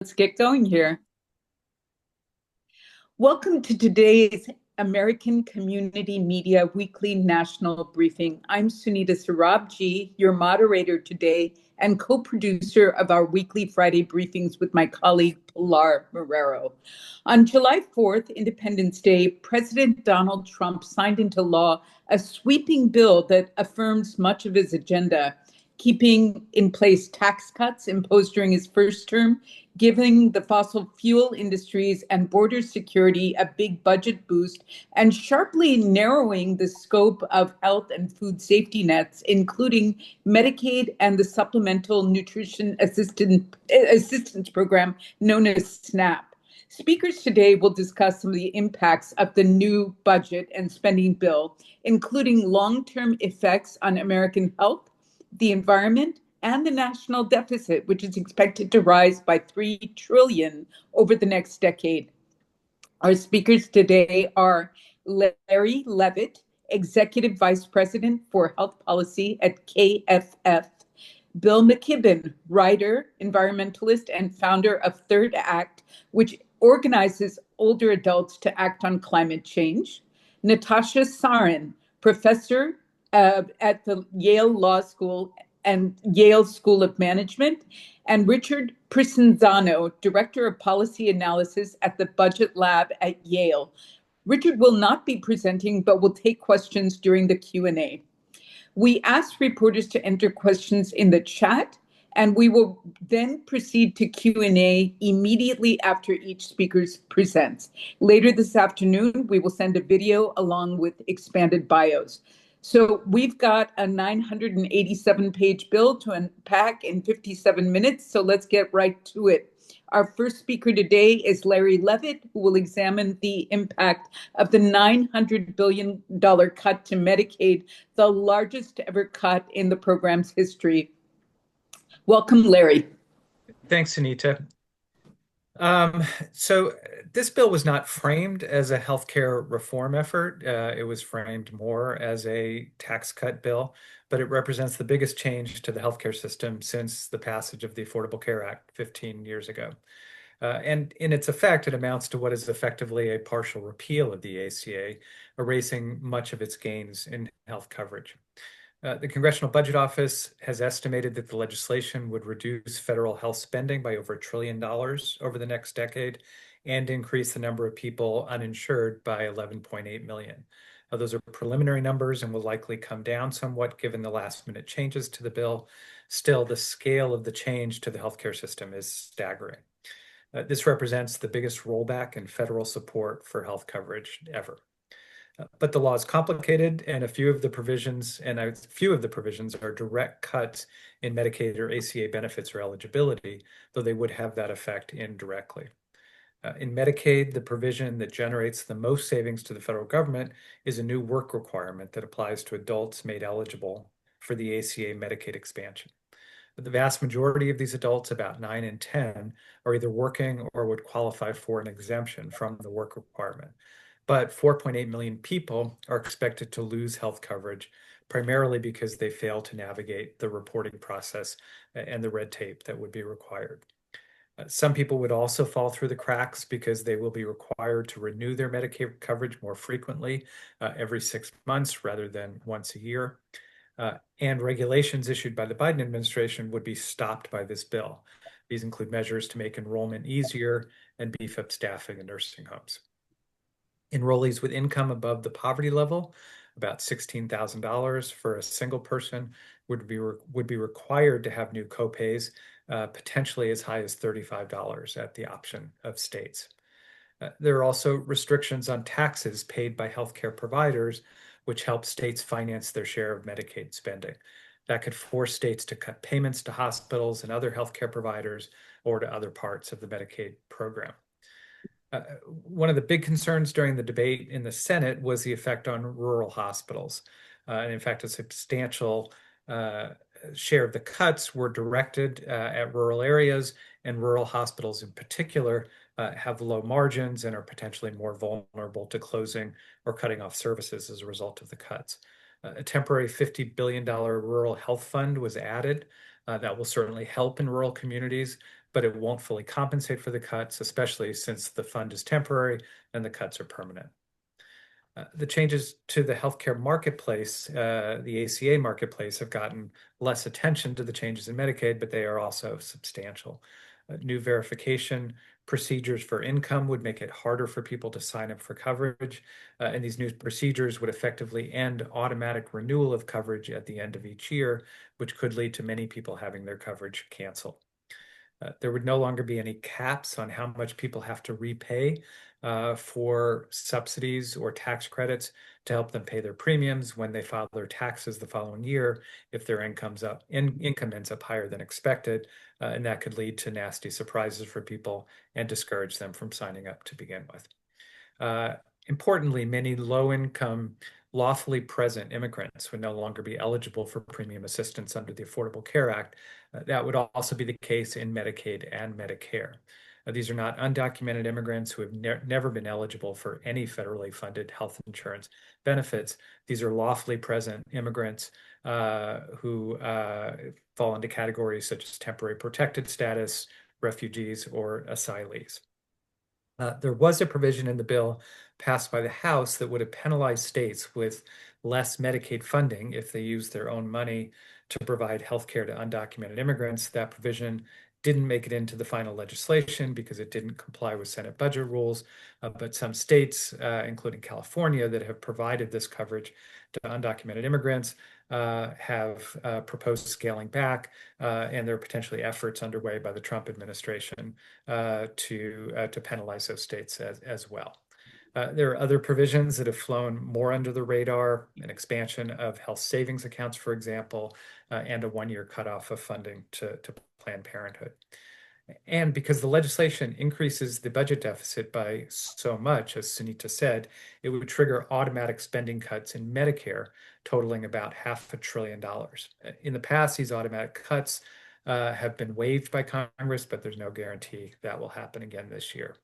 Let's get going here. Welcome to today's American Community Media Weekly National Briefing. I'm Sunita Sarabji, your moderator today and co-producer of our weekly Friday briefings with my colleague Pilar Marrero. On July 4th, Independence Day, President Donald Trump signed into law a sweeping bill that affirms much of his agenda, keeping in place tax cuts imposed during his first term, giving the fossil fuel industries and border security a big budget boost, and sharply narrowing the scope of health and food safety nets, including Medicaid and the Supplemental Nutrition Assistance Program known as SNAP. Speakers today will discuss some of the impacts of the new budget and spending bill, including long-term effects on American health, the environment, and the national deficit, which is expected to rise by $3 trillion over the next decade. Our speakers today are Larry Levitt, Executive Vice President for Health Policy at KFF, Bill McKibben, writer, environmentalist, and founder of Third Act, which organizes older adults to act on climate change, Natasha Sarin, professor at the Yale Law School and Yale School of Management, and Richard Prisenzano, Director of Policy Analysis at the Budget Lab at Yale. Richard will not be presenting, but will take questions during the Q&A. We asked reporters to enter questions in the chat, and we will then proceed to Q&A immediately after each speaker presents. Later this afternoon, we will send a video along with expanded bios. So we've got a 987-page bill to unpack in 57 minutes, so let's get right to it. Our first speaker today is Larry Levitt, who will examine the impact of the $900 billion cut to Medicaid, the largest ever cut in the program's history. Welcome, Larry. Thanks, Anita. So this bill was not framed as a healthcare reform effort. It was framed more as a tax cut bill, but it represents the biggest change to the healthcare system since the passage of the Affordable Care Act 15 years ago. And in its effect, it amounts to what is effectively a partial repeal of the ACA, erasing much of its gains in health coverage. The Congressional Budget Office has estimated that the legislation would reduce federal health spending by over $1 trillion over the next decade and increase the number of people uninsured by 11.8 million. Those are preliminary numbers and will likely come down somewhat given the last-minute changes to the bill. Still, the scale of the change to the healthcare system is staggering. This represents the biggest rollback in federal support for health coverage ever. But the law is complicated, and a few of the provisions are direct cuts in Medicaid or ACA benefits or eligibility, though they would have that effect indirectly. In Medicaid, the provision that generates the most savings to the federal government is a new work requirement that applies to adults made eligible for the ACA Medicaid expansion. But the vast majority of these adults, about 9 in 10, are either working or would qualify for an exemption from the work requirement. But 4.8 million people are expected to lose health coverage, primarily because they fail to navigate the reporting process and the red tape that would be required. Some people would also fall through the cracks because they will be required to renew their Medicaid coverage more frequently, every 6 months rather than once a year. And regulations issued by the Biden administration would be stopped by this bill. These include measures to make enrollment easier and beef up staffing in nursing homes. Enrollees with income above the poverty level, about $16,000 for a single person, would be required to have new copays, potentially as high as $35 at the option of states. There are also restrictions on taxes paid by healthcare providers, which help states finance their share of Medicaid spending. That could force states to cut payments to hospitals and other healthcare providers or to other parts of the Medicaid program. One of the big concerns during the debate in the Senate was the effect on rural hospitals. And in fact, a substantial share of the cuts were directed at rural areas, and rural hospitals in particular have low margins and are potentially more vulnerable to closing or cutting off services as a result of the cuts. A temporary $50 billion rural health fund was added That will certainly help in rural communities, but it won't fully compensate for the cuts, especially since the fund is temporary and the cuts are permanent. The changes to the healthcare marketplace, the ACA marketplace, have gotten less attention to the changes in Medicaid, but they are also substantial. New verification procedures for income would make it harder for people to sign up for coverage, and these new procedures would effectively end automatic renewal of coverage at the end of each year, which could lead to many people having their coverage canceled. There would no longer be any caps on how much people have to repay for subsidies or tax credits to help them pay their premiums when they file their taxes the following year if their income ends up higher than expected, and that could lead to nasty surprises for people and discourage them from signing up to begin with. Importantly, many low-income, lawfully present immigrants would no longer be eligible for premium assistance under the Affordable Care Act. That would also be the case in Medicaid and Medicare. These are not undocumented immigrants who have never been eligible for any federally funded health insurance benefits. These are lawfully present immigrants who fall into categories such as temporary protected status, refugees, or asylees. There was a provision in the bill passed by the House that would have penalized states with less Medicaid funding if they used their own money to provide health care to undocumented immigrants. That provision didn't make it into the final legislation because it didn't comply with Senate budget rules. But some states, including California, that have provided this coverage to undocumented immigrants have proposed scaling back, and there are potentially efforts underway by the Trump administration to penalize those states as well. There are other provisions that have flown more under the radar, an expansion of health savings accounts, for example, and a one-year cutoff of funding to Planned Parenthood. And because the legislation increases the budget deficit by so much, as Sunita said, it would trigger automatic spending cuts in Medicare, totaling about $500 billion. In the past, these automatic cuts have been waived by Congress, but there's no guarantee that will happen again this year.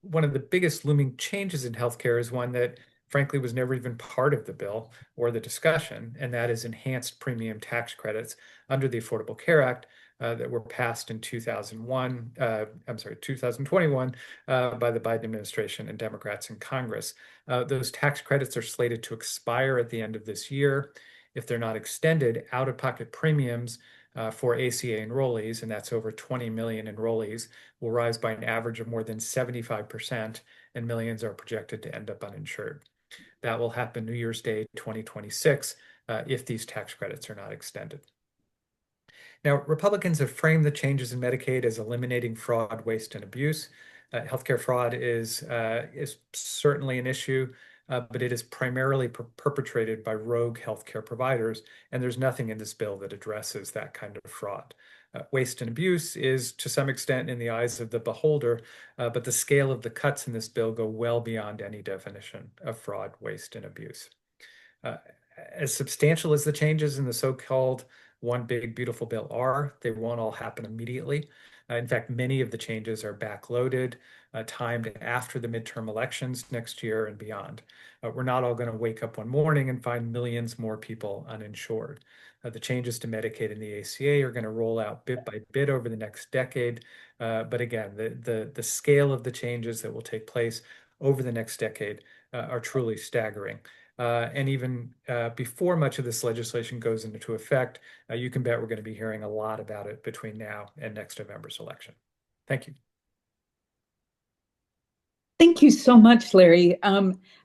One of the biggest looming changes in healthcare is one that frankly was never even part of the bill or the discussion, and that is enhanced premium tax credits under the Affordable Care Act that were passed in 2021 by the Biden administration and Democrats in Congress. Those tax credits are slated to expire at the end of this year. If they're not extended, out-of-pocket premiums for ACA enrollees, and that's over 20 million enrollees, will rise by an average of more than 75%, and millions are projected to end up uninsured. That will happen New Year's Day 2026 if these tax credits are not extended. Now, Republicans have framed the changes in Medicaid as eliminating fraud, waste, and abuse. Healthcare fraud is certainly an issue, but it is primarily perpetrated by rogue healthcare providers, and there's nothing in this bill that addresses that kind of fraud. Waste and abuse is to some extent in the eyes of the beholder, but the scale of the cuts in this bill go well beyond any definition of fraud, waste, and abuse. As substantial as the changes in the so-called One Big Beautiful Bill are, they won't all happen immediately. In fact, many of the changes are backloaded, timed after the midterm elections next year and beyond. We're not all going to wake up one morning and find millions more people uninsured. The changes to Medicaid and the ACA are going to roll out bit by bit over the next decade. But again, the scale of the changes that will take place over the next decade are truly staggering. And even before much of this legislation goes into effect, you can bet we're going to be hearing a lot about it between now and next November's election. Thank you. Thank you so much, Larry.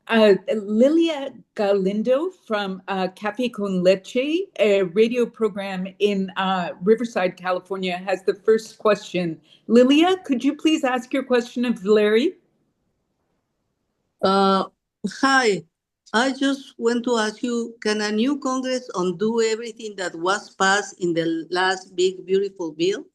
Lilia Galindo from Cafe Con Leche, a radio program in Riverside, California, has the first question. Lilia, could you please ask your question of Larry? Hi. I just want to ask you, can a new Congress undo everything that was passed in the last big, beautiful bill?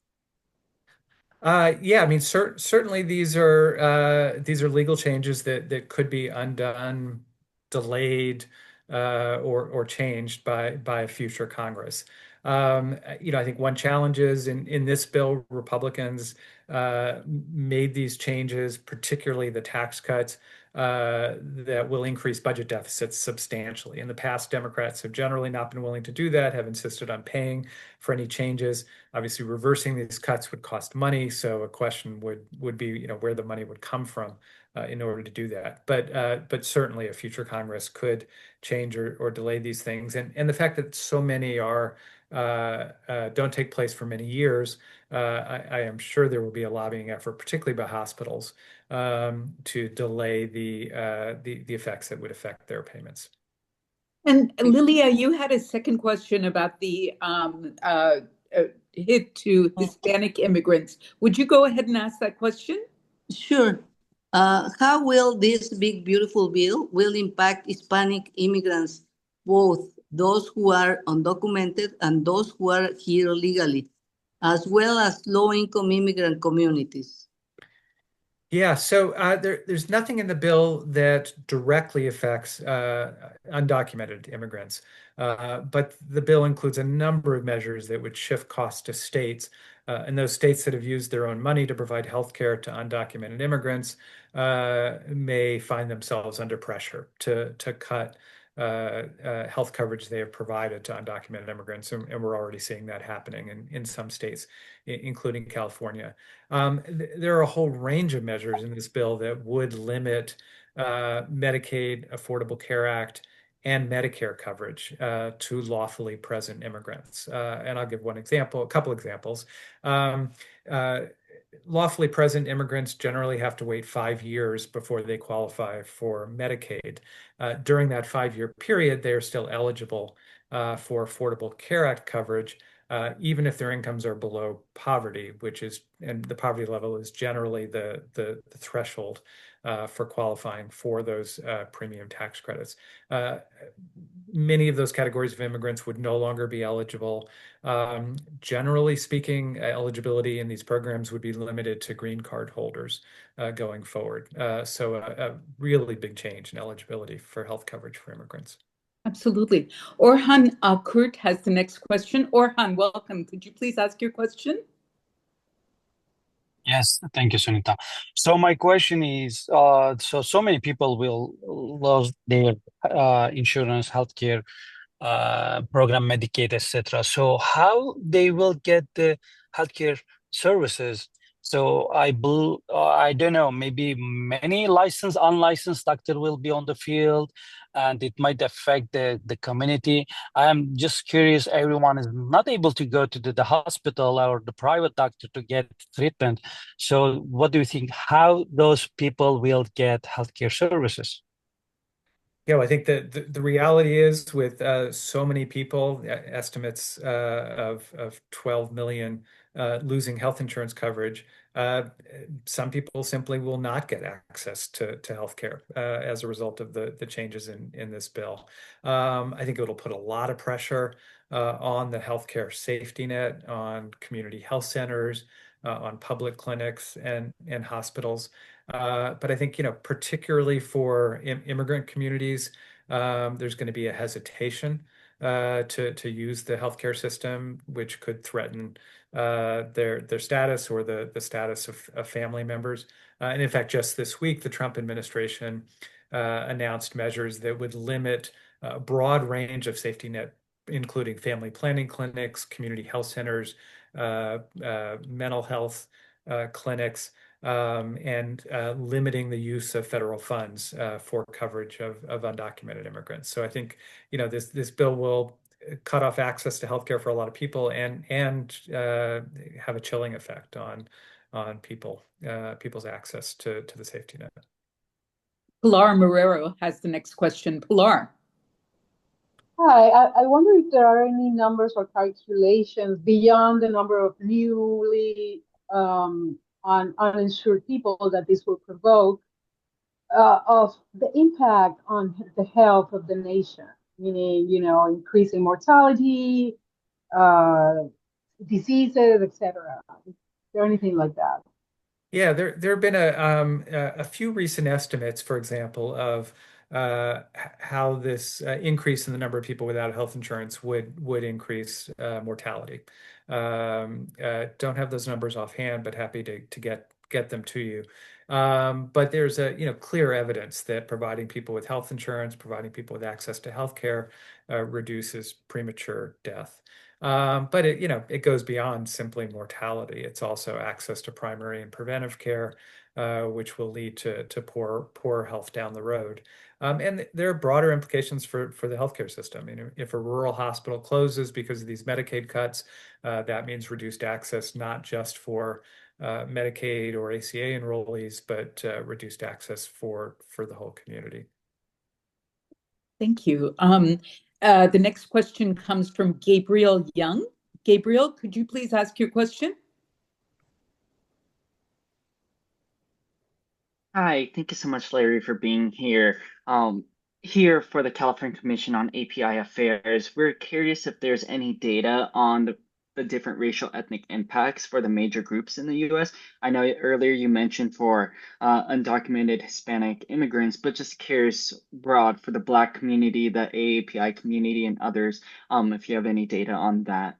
Yeah, I mean, certainly these are legal changes that could be undone, delayed, or changed by a future Congress. I think one challenge is in this bill, Republicans made these changes, particularly the tax cuts, that will increase budget deficits substantially. In the past, Democrats have generally not been willing to do that, have insisted on paying for any changes. Obviously, reversing these cuts would cost money, so a question would be, where the money would come from in order to do that. But certainly, a future Congress could change or delay these things, and the fact that so many don't take place for many years. I am sure there will be a lobbying effort, particularly by hospitals, to delay the effects that would affect their payments. And Lilia, you had a second question about the hit to Hispanic immigrants. Would you go ahead and ask that question? Sure. How will this big, beautiful bill will impact Hispanic immigrants, both those who are undocumented and those who are here legally, as well as low-income immigrant communities? Yeah, so there's nothing in the bill that directly affects undocumented immigrants, but the bill includes a number of measures that would shift costs to states, and those states that have used their own money to provide health care to undocumented immigrants may find themselves under pressure to cut health coverage they have provided to undocumented immigrants, and we're already seeing that happening in some states, including California. There are a whole range of measures in this bill that would limit Medicaid, Affordable Care Act, and Medicare coverage to lawfully present immigrants. And I'll give a couple examples. Um, uh, Lawfully present immigrants generally have to wait 5 years before they qualify for Medicaid. During that 5-year period, they are still eligible for Affordable Care Act coverage, even if their incomes are below poverty, and the poverty level is generally the threshold for qualifying for those premium tax credits. Many of those categories of immigrants would no longer be eligible. Generally speaking, eligibility in these programs would be limited to green card holders going forward. So a really big change in eligibility for health coverage for immigrants. Absolutely. Orhan Kurt has the next question. Orhan, welcome. Could you please ask your question? Yes, thank you, Sunita. So my question is, so many people will lose their insurance, healthcare program, Medicaid, etc. So how they will get the healthcare services? So I don't know, maybe many licensed, unlicensed doctor will be on the field, and it might affect the community. I am just curious. Everyone is not able to go to the hospital or the private doctor to get treatment. So what do you think? How those people will get healthcare services? Yeah, well, I think that the reality is with so many people, estimates of 12 million losing health insurance coverage, some people simply will not get access to healthcare as a result of the changes in this bill. I think it'll put a lot of pressure on the healthcare safety net, on community health centers, on public clinics and hospitals. But I think, particularly for immigrant communities, there's going to be a hesitation to use the healthcare system, which could threaten their status or the status of family members. And in fact, just this week, the Trump administration announced measures that would limit a broad range of safety net, including family planning clinics, community health centers, mental health clinics, and limiting the use of federal funds for coverage of undocumented immigrants. So I think, this bill will cut off access to healthcare for a lot of people and have a chilling effect on people's access to the safety net. Pilar Marrero has the next question. Pilar. Hi, I wonder if there are any numbers or calculations beyond the number of newly uninsured people that this will provoke of the impact on the health of the nation, meaning, increasing mortality, diseases, etc. Is there anything like that? Yeah, there have been a few recent estimates, for example, of how this increase in the number of people without health insurance would increase mortality. Don't have those numbers offhand, but happy to get them to you. But there's clear evidence that providing people with health insurance, providing people with access to healthcare, reduces premature death. But it goes beyond simply mortality. It's also access to primary and preventive care, which will lead to poor health down the road. And there are broader implications for the healthcare system. If a rural hospital closes because of these Medicaid cuts, that means reduced access, not just for Medicaid or ACA enrollees, but reduced access for the whole community. Thank you. The next question comes from Gabriel Young. Gabriel, could you please ask your question? Hi, thank you so much, Larry, for being here. Here for the California Commission on API Affairs, we're curious if there's any data on the different racial ethnic impacts for the major groups in the US. I know earlier you mentioned for undocumented Hispanic immigrants, but just curious broad for the Black community, the AAPI community, and others, if you have any data on that.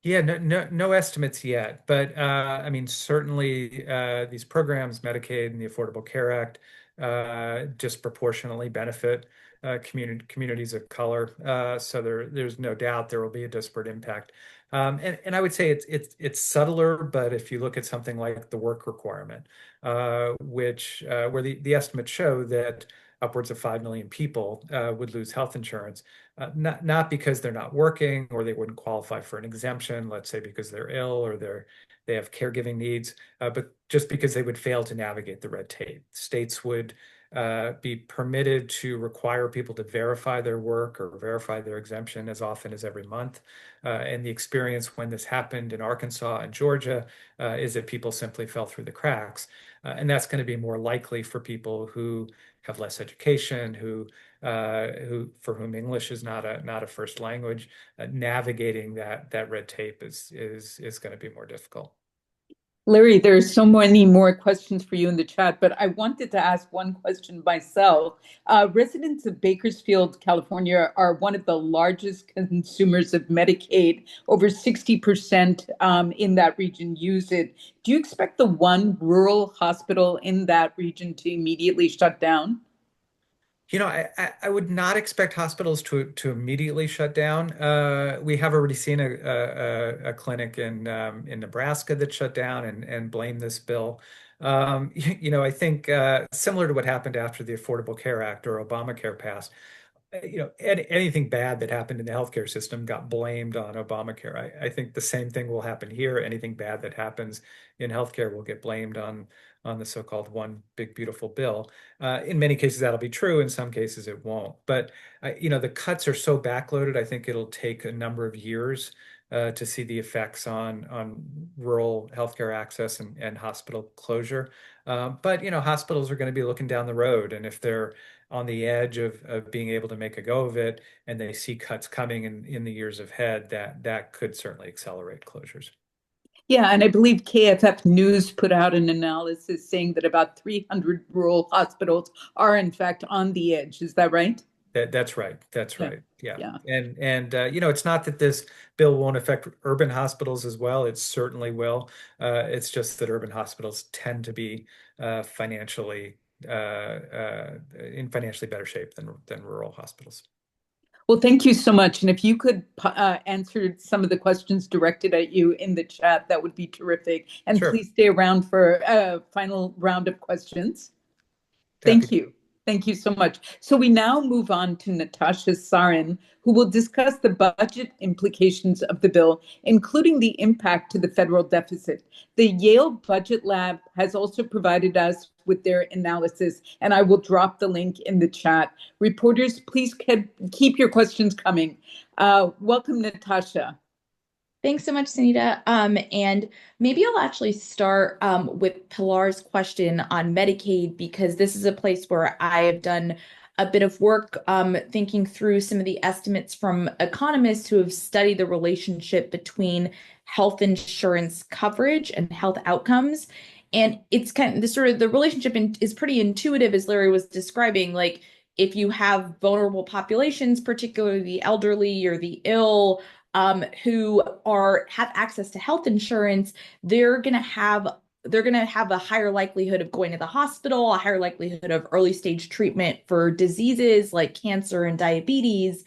Yeah, no estimates yet, but I mean, certainly these programs, Medicaid and the Affordable Care Act, disproportionately benefit communities of color. So there's no doubt there will be a disparate impact. And I would say it's subtler, but if you look at something like the work requirement, which where the estimates show that upwards of 5 million people would lose health insurance, not because they're not working or they wouldn't qualify for an exemption, let's say because they're ill or they have caregiving needs, but just because they would fail to navigate the red tape. States would be permitted to require people to verify their work or verify their exemption as often as every month. And the experience when this happened in Arkansas and Georgia is that people simply fell through the cracks. And that's going to be more likely for people who have less education, who for whom English is not a first language. Navigating that red tape is going to be more difficult. Larry, there are so many more questions for you in the chat, but I wanted to ask one question myself. Residents of Bakersfield, California, are one of the largest consumers of Medicaid. Over 60% in that region use it. Do you expect the one rural hospital in that region to immediately shut down? I would not expect hospitals to immediately shut down. We have already seen a clinic in Nebraska that shut down and blamed this bill. I think similar to what happened after the Affordable Care Act or Obamacare passed, anything bad that happened in the healthcare system got blamed on Obamacare. I think the same thing will happen here. Anything bad that happens in healthcare will get blamed on the so-called one big beautiful bill. In many cases, that'll be true. In some cases, it won't. But the cuts are so backloaded. I think it'll take a number of years to see the effects on rural healthcare access and hospital closure. But hospitals are going to be looking down the road, and if they're on the edge of being able to make a go of it, and they see cuts coming in the years ahead, that could certainly accelerate closures. Yeah, and I believe KFF News put out an analysis saying that about 300 rural hospitals are in fact on the edge. Is that right? That's right. That's Yeah. right. Yeah. Yeah. And it's not that this bill won't affect urban hospitals as well. It certainly will. It's just that urban hospitals tend to be financially in financially better shape than rural hospitals. Well, thank you so much. And if you could answer some of the questions directed at you in the chat, that would be terrific. And Sure. please stay around for a final round of questions. Happy Thank you. Thank you so much. So we now move on to Natasha Sarin, who will discuss the budget implications of the bill, including the impact to the federal deficit. The Yale Budget Lab has also provided us with their analysis, and I will drop the link in the chat. Reporters, please keep your questions coming. Welcome, Natasha. Thanks so much, Sunita. And maybe I'll actually start with Pilar's question on Medicaid, because this is a place where I have done a bit of work thinking through some of the estimates from economists who have studied the relationship between health insurance coverage and health outcomes. And it's kind of the relationship is pretty intuitive, as Larry was describing. Like, if you have vulnerable populations, particularly the elderly or the ill, who have access to health insurance, they're going to have a higher likelihood of going to the hospital, a higher likelihood of early stage treatment for diseases like cancer and diabetes.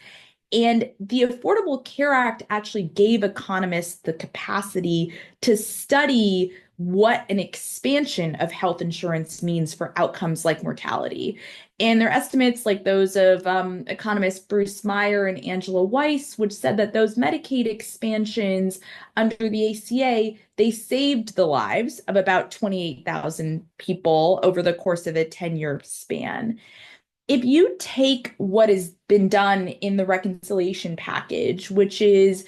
And the Affordable Care Act actually gave economists the capacity to study what an expansion of health insurance means for outcomes like mortality. And their estimates, like those of economists Bruce Meyer and Angela Weiss, which said that those Medicaid expansions under the ACA, they saved the lives of about 28,000 people over the course of a 10-year span. If you take what has been done in the reconciliation package, which is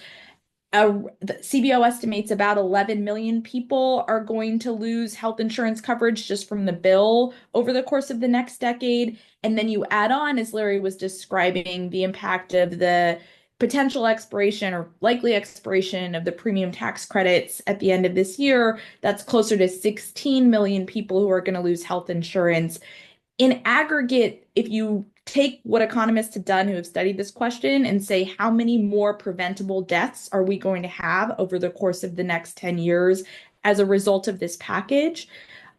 CBO estimates about 11 million people are going to lose health insurance coverage just from the bill over the course of the next decade. And then you add on, as Larry was describing, the impact of the potential expiration or likely expiration of the premium tax credits at the end of this year. That's closer to 16 million people who are going to lose health insurance. In aggregate, if you take what economists have done who have studied this question and say, how many more preventable deaths are we going to have over the course of the next 10 years as a result of this package?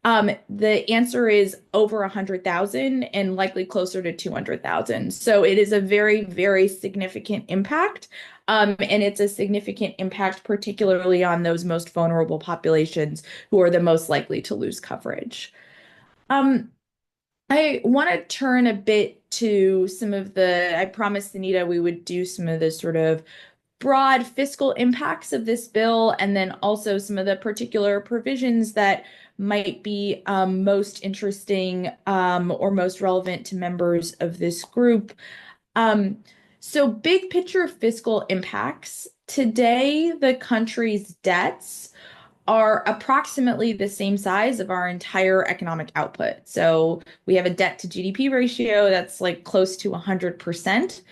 The answer is over 100,000 and likely closer to 200,000. So it is a very, very significant impact. And it's a significant impact, particularly on those most vulnerable populations who are the most likely to lose coverage. I want to turn a bit to some of I promised Anita we would do some of the sort of broad fiscal impacts of this bill, and then also some of the particular provisions that might be most interesting or most relevant to members of this group. So big picture fiscal impacts. Today, the country's debts are approximately the same size of our entire economic output. So we have a debt to GDP ratio that's like close to 100%.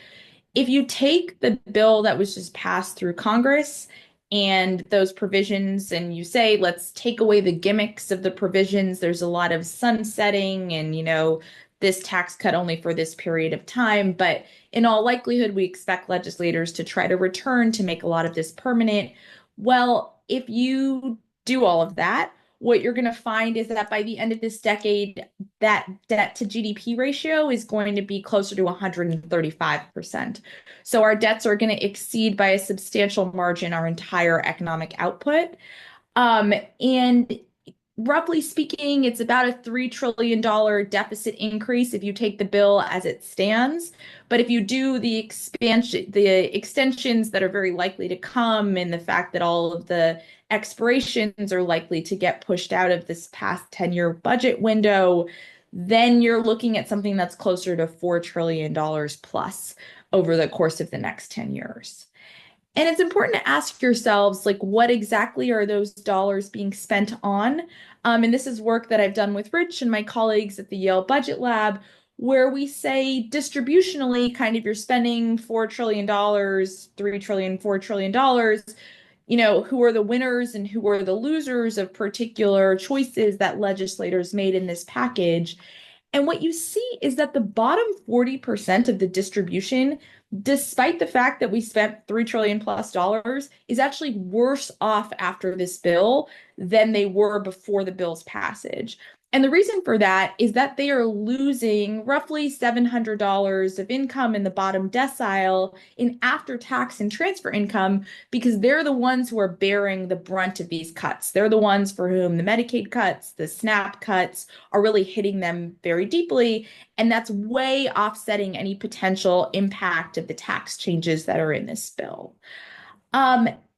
If you take the bill that was just passed through Congress and those provisions and you say, let's take away the gimmicks of the provisions, there's a lot of sunsetting and, this tax cut only for this period of time. But in all likelihood, we expect legislators to try to return to make a lot of this permanent. Well, if you do all of that, what you're going to find is that by the end of this decade, that debt to GDP ratio is going to be closer to 135%. So our debts are going to exceed by a substantial margin our entire economic output. And roughly speaking, it's about a $3 trillion deficit increase if you take the bill as it stands. But if you do the extensions that are very likely to come, and the fact that all of the expirations are likely to get pushed out of this past 10-year budget window, then you're looking at something that's closer to $4 trillion plus over the course of the next 10 years. And it's important to ask yourselves, like, what exactly are those dollars being spent on? And this is work that I've done with Rich and my colleagues at the Yale Budget Lab, where we say distributionally, kind of you're spending $4 trillion, $3 trillion, $4 trillion, who are the winners and who are the losers of particular choices that legislators made in this package. And what you see is that the bottom 40% of the distribution, despite the fact that we spent $3 trillion plus dollars, is actually worse off after this bill than they were before the bill's passage. And the reason for that is that they are losing roughly $700 of income in the bottom decile in after-tax and transfer income, because they're the ones who are bearing the brunt of these cuts. They're the ones for whom the Medicaid cuts, the SNAP cuts are really hitting them very deeply. And that's way offsetting any potential impact of the tax changes that are in this bill.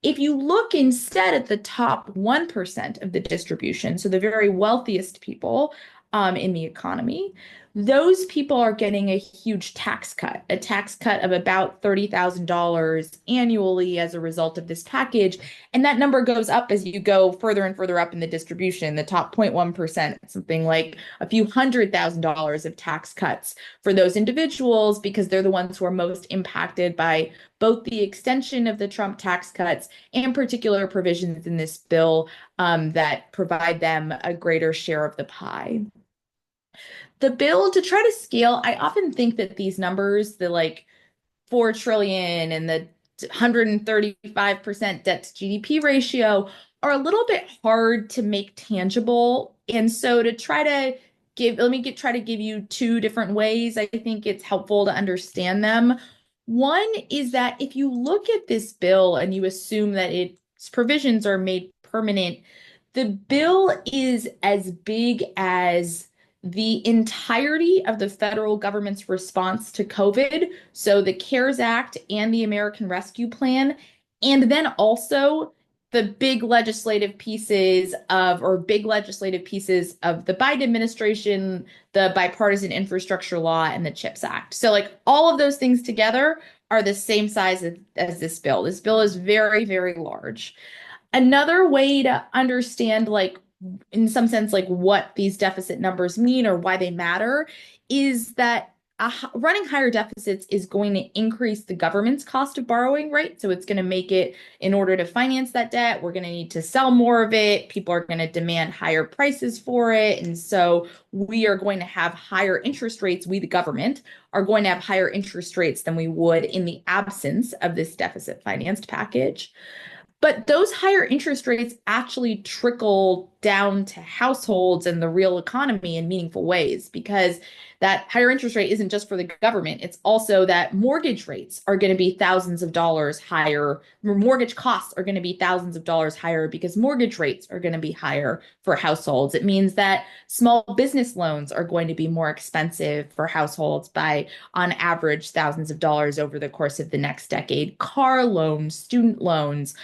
If you look instead at the top 1% of the distribution, so the very wealthiest people in the economy, those people are getting a huge tax cut, a tax cut of about $30,000 annually as a result of this package. And that number goes up as you go further and further up in the distribution. The top 0.1%, something like a few $100,000 of tax cuts for those individuals, because they're the ones who are most impacted by both the extension of the Trump tax cuts and particular provisions in this bill that provide them a greater share of the pie. The bill to try to scale, I often think that these numbers, the like 4 trillion and the 135% debt to GDP ratio are a little bit hard to make tangible. And so to try to try to give you two different ways I think it's helpful to understand them. One is that if you look at this bill and you assume that its provisions are made permanent, the bill is as big as the entirety of the federal government's response to COVID, so the CARES Act and the American Rescue Plan, and then also the big legislative pieces of the Biden administration, the bipartisan infrastructure law, and the CHIPS Act. So like all of those things together are the same size as this bill. This bill is very, very large. Another way to understand, like, in some sense, like what these deficit numbers mean or why they matter is that running higher deficits is going to increase the government's cost of borrowing, right? So it's going to make it, in order to finance that debt, we're going to need to sell more of it. People are going to demand higher prices for it. And so we are going to have higher interest rates. We, the government, are going to have higher interest rates than we would in the absence of this deficit financed package. But those higher interest rates actually trickle down to households and the real economy in meaningful ways, because that higher interest rate isn't just for the government. It's also that mortgage rates are going to be thousands of dollars higher. Mortgage costs are going to be thousands of dollars higher because mortgage rates are going to be higher for households. It means that small business loans are going to be more expensive for households by, on average, thousands of dollars over the course of the next decade. Car loans, student loans,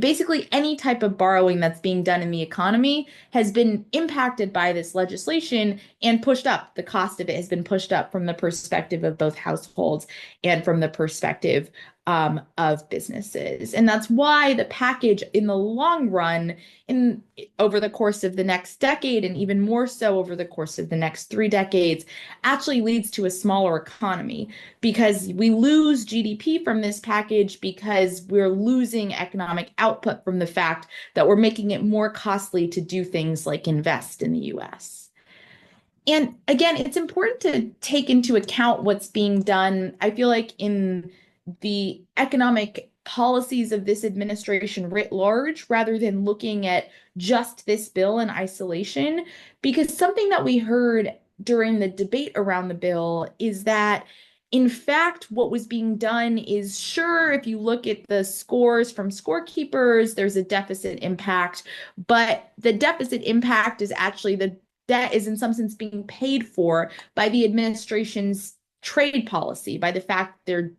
basically any type of borrowing that's being done in the economy has been impacted by this legislation and pushed up. The cost of it has been pushed up from the perspective of both households and from the perspective of businesses. And that's why the package in the long run, over the course of the next decade, and even more so over the course of the next 3 decades, actually leads to a smaller economy, because we lose GDP from this package because we're losing economic output from the fact that we're making it more costly to do things like invest in the US. And again, it's important to take into account what's being done, I feel like, in the economic policies of this administration writ large, rather than looking at just this bill in isolation. Because something that we heard during the debate around the bill is that, in fact, what was being done is, sure, if you look at the scores from scorekeepers, there's a deficit impact, but the deficit impact is actually the debt is in some sense being paid for by the administration's trade policy, by the fact they're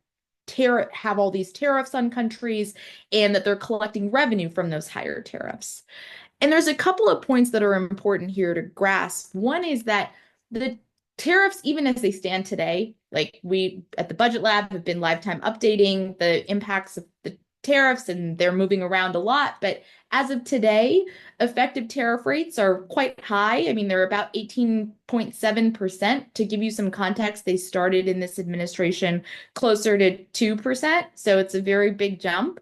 have all these tariffs on countries and that they're collecting revenue from those higher tariffs. And there's a couple of points that are important here to grasp. One is that the tariffs, even as they stand today, like we at the Budget Lab have been lifetime updating the impacts of the tariffs, and they're moving around a lot. But as of today, effective tariff rates are quite high. I mean, they're about 18.7%. To give you some context, they started in this administration closer to 2%. So it's a very big jump.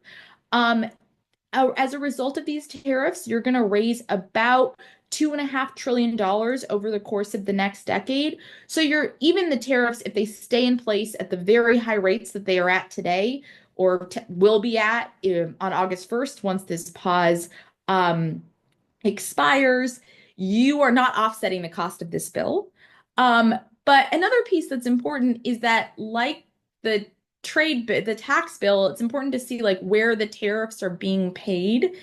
As a result of these tariffs, you're going to raise about $2.5 trillion over the course of the next decade. So even the tariffs, if they stay in place at the very high rates that they are at today, or will be at on August 1st, once this pause expires, you are not offsetting the cost of this bill. But another piece that's important is that, like the tax bill, it's important to see like where the tariffs are being paid.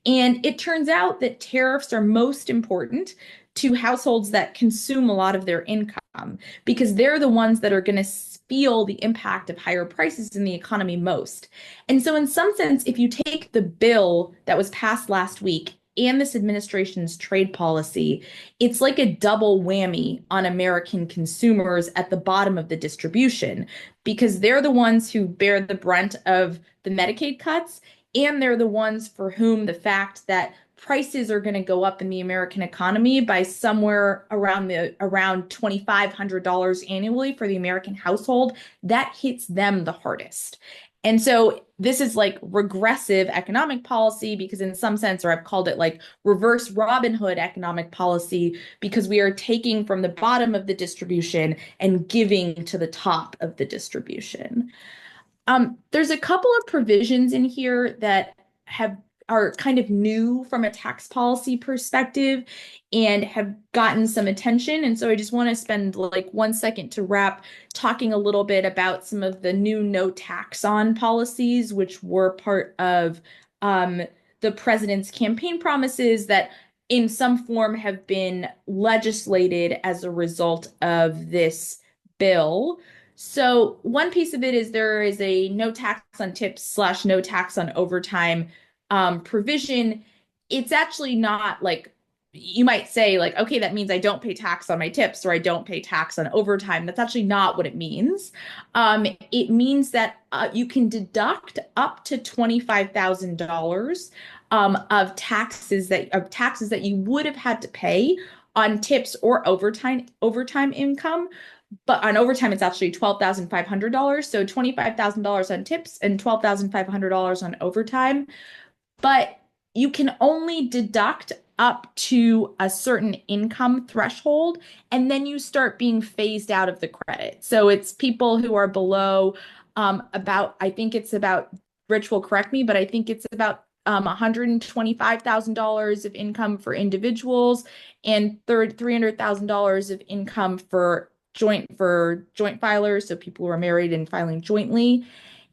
And it turns out that tariffs are most important to households that consume a lot of their income, because they're the ones that are going to feel the impact of higher prices in the economy most. And so in some sense, if you take the bill that was passed last week and this administration's trade policy, it's like a double whammy on American consumers at the bottom of the distribution, because they're the ones who bear the brunt of the Medicaid cuts, and they're the ones for whom the fact that prices are going to go up in the American economy by somewhere around $2,500 annually for the American household, that hits them the hardest. And so this is like regressive economic policy because in some sense, or I've called it like reverse Robin Hood economic policy, because we are taking from the bottom of the distribution and giving to the top of the distribution. There's a couple of provisions in here that are kind of new from a tax policy perspective and have gotten some attention. And so I just want to spend like 1 second to wrap talking a little bit about some of the new no tax on policies, which were part of the president's campaign promises that in some form have been legislated as a result of this bill. So one piece of it is there is a no tax on tips / no tax on overtime provision. It's actually not like, you might say like, okay, that means I don't pay tax on my tips or I don't pay tax on overtime. That's actually not what it means. It means that you can deduct up to $25,000 of taxes that you would have had to pay on tips or overtime income. But on overtime, it's actually $12,500. So $25,000 on tips and $12,500 on overtime. But you can only deduct up to a certain income threshold, and then you start being phased out of the credit. So it's people who are below Rich will correct me, but I think it's about $125,000 of income for individuals and $300,000 of income for joint filers, so people who are married and filing jointly.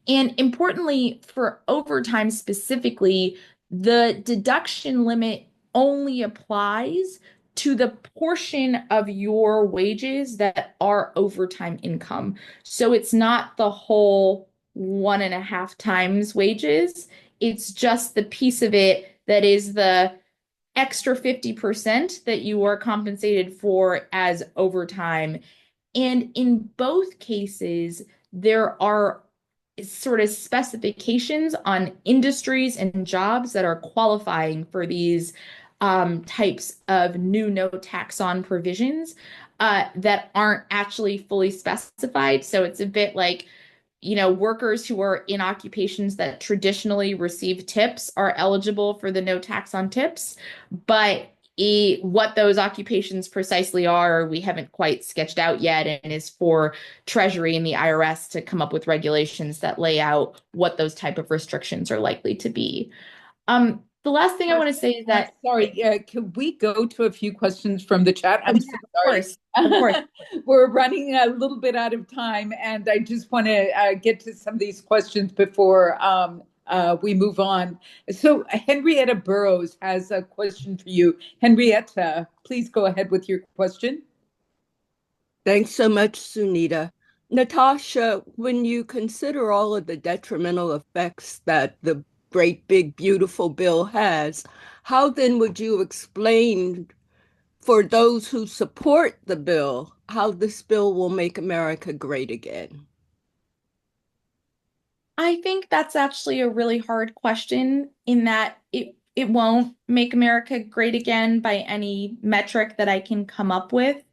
And importantly, for overtime specifically, the deduction limit only applies to the portion of your wages that are overtime income. So it's not the whole 1.5 times wages. It's just the piece of it that is the extra 50% that you are compensated for as overtime. And in both cases, there are sort of specifications on industries and jobs that are qualifying for these types of new no tax on provisions that aren't actually fully specified. So it's a bit like, workers who are in occupations that traditionally receive tips are eligible for the no tax on tips, but what those occupations precisely are, we haven't quite sketched out yet, and is for Treasury and the IRS to come up with regulations that lay out what those type of restrictions are likely to be. The last thing I want to say is that— Sorry, can we go to a few questions from the chat? I'm so sorry. Of course. We're running a little bit out of time, and I just want to get to some of these questions before we move on. So Henrietta Burrows has a question for you. Henrietta, please go ahead with your question. Thanks so much, Sunita. Natasha, when you consider all of the detrimental effects that the great, big, beautiful bill has, how then would you explain for those who support the bill how this bill will make America great again? I think that's actually a really hard question, in that it won't make America great again by any metric that I can come up with.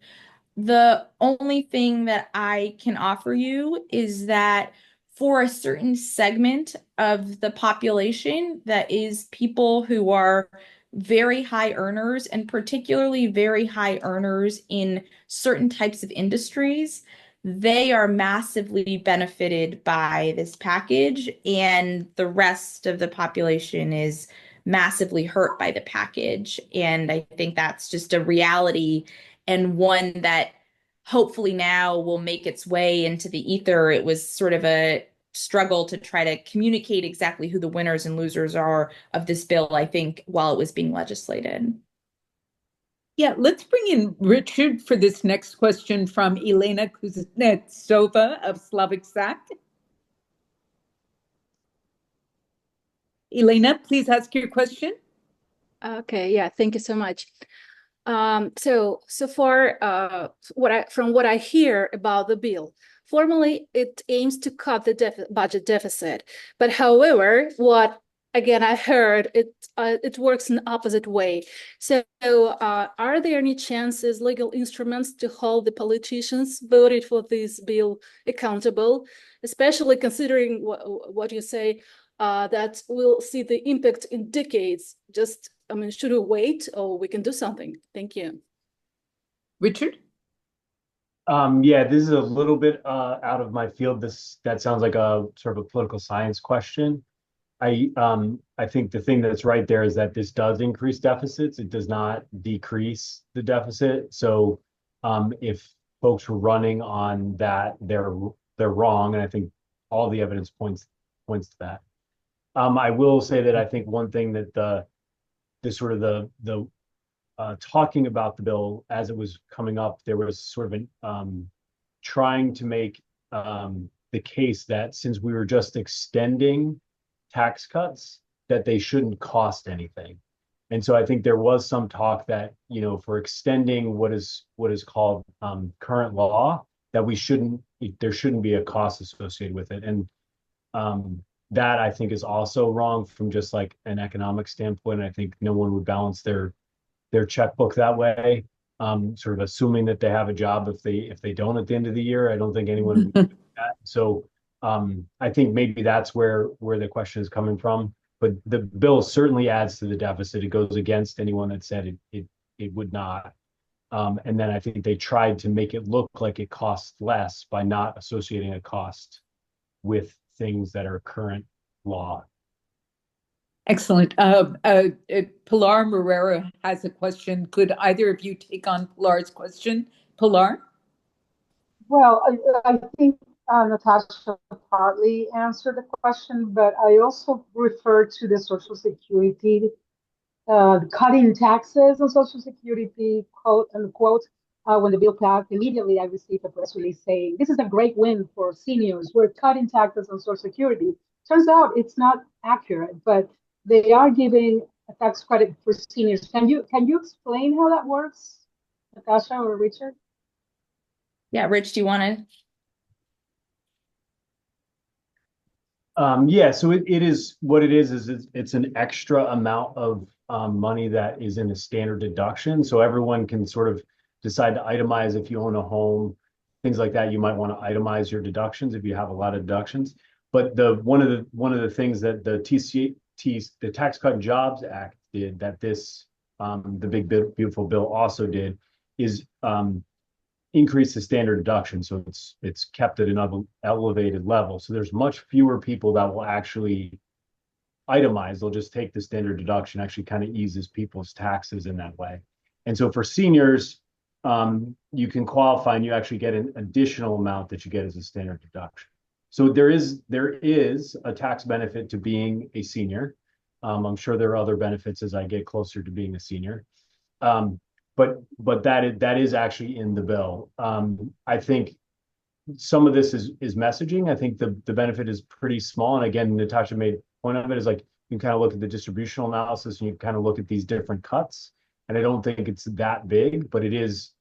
The only thing that I can offer you is that for a certain segment of the population, that is people who are very high earners, and particularly very high earners in certain types of industries, they are massively benefited by this package, and the rest of the population is massively hurt by the package. And I think that's just a reality, and one that hopefully now will make its way into the ether. It was sort of a struggle to try to communicate exactly who the winners and losers are of this bill, I think, while it was being legislated. Yeah, let's bring in Richard for this next question from Elena Kuznetsova of Slavic Sac. Elena, please ask your question. Okay, yeah, thank you so much. So far, from what I hear about the bill, formally it aims to cut the budget deficit. But however, what again, I heard it works in the opposite way. So are there any chances, legal instruments to hold the politicians voted for this bill accountable, especially considering what you say, that we'll see the impact in decades? Just, I mean, should we wait or we can do something? Thank you. Richard? Yeah, this is a little bit out of my field. That sounds like a sort of a political science question. I think the thing that's right there is that this does increase deficits. It does not decrease the deficit. So if folks were running on that, they're wrong, and I think all the evidence points to that. I will say that I think one thing that the talking about the bill as it was coming up, there was sort of an trying to make the case that since we were just extending tax cuts, that they shouldn't cost anything. And so I think there was some talk that, you know, for extending what is called current law, that there shouldn't be a cost associated with it. And that I think is also wrong from just like an economic standpoint. I think no one would balance their checkbook that way, sort of assuming that they have a job if they don't at the end of the year. I don't think anyone would do that. So I think maybe that's where the question is coming from. But the bill certainly adds to the deficit. It goes against anyone that said it would not. And then I think they tried to make it look like it costs less by not associating a cost with things that are current law. Excellent. Pilar Morera has a question. Could either of you take on Pilar's question? Pilar? Well, I think Natasha partly answered the question, but I also refer to the Social Security, cutting taxes on Social Security, quote unquote. When the bill passed, immediately I received a press release saying, this is a great win for seniors. We're cutting taxes on Social Security. Turns out it's not accurate, but they are giving a tax credit for seniors. Can you explain how that works, Natasha or Richard? Yeah, Rich, do you want to? Yeah, so it is what it is it's an extra amount of money that is in a standard deduction. So everyone can sort of decide to itemize if you own a home, things like that. You might want to itemize your deductions if you have a lot of deductions. But one of the things that the Tax Cut and Jobs Act did, that this the big beautiful bill also did, is increase the standard deduction, so it's kept at an elevated level. So there's much fewer people that will actually itemize. They'll just take the standard deduction. Actually, kind of eases people's taxes in that way. And so for seniors, you can qualify and you actually get an additional amount that you get as a standard deduction. So there is a tax benefit to being a senior. I'm sure there are other benefits as I get closer to being a senior. But that is actually in the bill. I think some of this is messaging. I think the benefit is pretty small. And again, Natasha made point of it is like you can kind of look at the distributional analysis and you kind of look at these different cuts. And I don't think it's that big, but it is,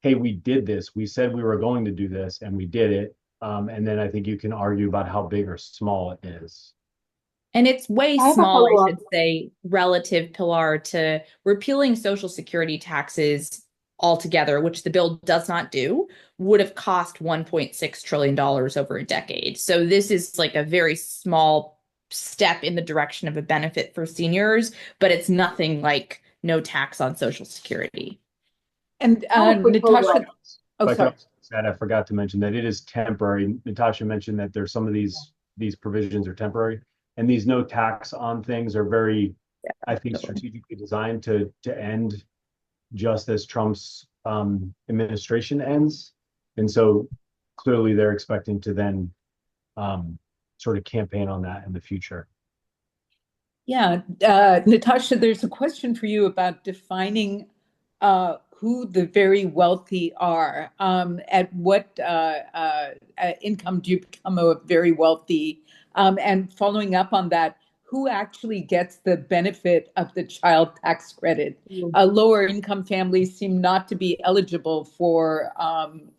hey, we did this. We said we were going to do this and we did it. And then I think you can argue about how big or small it is. And it's way small, I should say, relative, Pilar, to repealing Social Security taxes altogether, which the bill does not do, would have cost $1.6 trillion over a decade. So this is like a very small step in the direction of a benefit for seniors, but it's nothing like no tax on Social Security. And Natasha, sorry. I forgot to mention that it is temporary. Natasha mentioned that there's some of these provisions are temporary. And these no tax on things are very, I think, strategically designed to end just as Trump's administration ends. And so clearly they're expecting to then sort of campaign on that in the future. Yeah, Natasha, there's a question for you about defining who the very wealthy are. At what income do you become a very wealthy? And following up on that, who actually gets the benefit of the child tax credit? Lower income families seem not to be eligible for